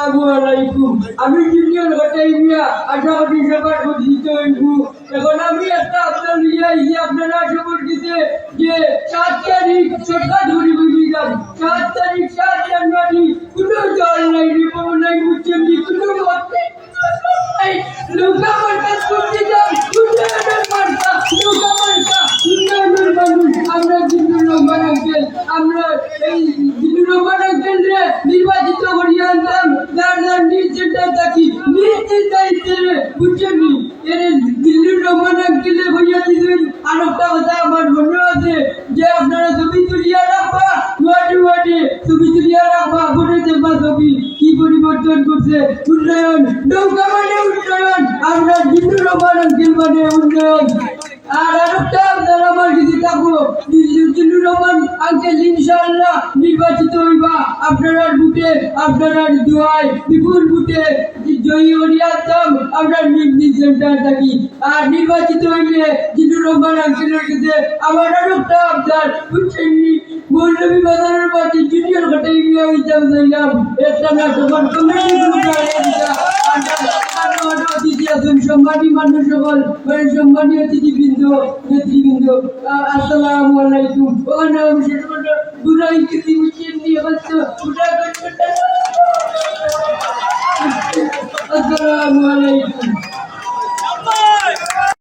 আসসালামু আলাইকুম। আমি জুনিয়র ঘটাই মিয়া আশা করি সবার পরিচিত হইব। এখন আমি একটা আপনার নিয়ে আইছি আপনারা সবার কাছে যে 7 তারিখ সরকার ধরি বুঝি যান 7 তারিখ 7 জানুয়ারি কোনো জল নাই রিপোর্ট নাই বুঝছেন কোনো মত নাই লোকা মার্কা করতে যান উন্নয়নের মার্কা লোকা মার্কা উন্নয়নের মানুষ আমরা জিন্দুর রহমান আঙ্কেল আমরা এই জিন্দুর রহমান আঙ্কেল রে নির্বাচিত করিয়া আনতাম যার যার নির্দেশটা থাকি নিশ্চিত দায়িত্বে বুঝছেন এর জিন্দুর রহমান আঙ্কেলে হইয়া দিলেন। আর একটা কথা আমার মনে আছে যে আপনারা ছবি তুলিয়া রাখবা ওয়ার্ডে ছবি তুলিয়া রাখবা করে দেখবা ছবি কি পরিবর্তন করছে উন্নয়ন নৌকা মানে উন্নয়ন আমরা জিন্দুর রহমান আঙ্কেল মানে উন্নয়ন। আর আরেকটা আপনারা আমার কাছে থাকবো জিন্দুর রহমান আঙ্কেল ইনশাআল্লাহ নির্বাচিত হইবা আপনারা বুটে আপনারা দোয়ায় বিপুল বুটে জয়ী হরিয়াতাম আমরা নিজ সেন্টার থাকি। আর নির্বাচিত হইলে জিন্দুর রহমান আঙ্কেলের কাছে আমার আরেকটা আপনার বুঝছেন মৌলভী বাজারের পাশে জুনিয়র ঘটাই মিয়া হইতাম যাইলাম একটা না তখন কমিটি অতিথি আছেন সম্মানী মানুষ সকল সম্মানী অতিথিবৃন্দ নেতৃবৃন্দ আসসালামু আলাইকুম। ওখানে আমি বুড়াই কিছু নিয়ে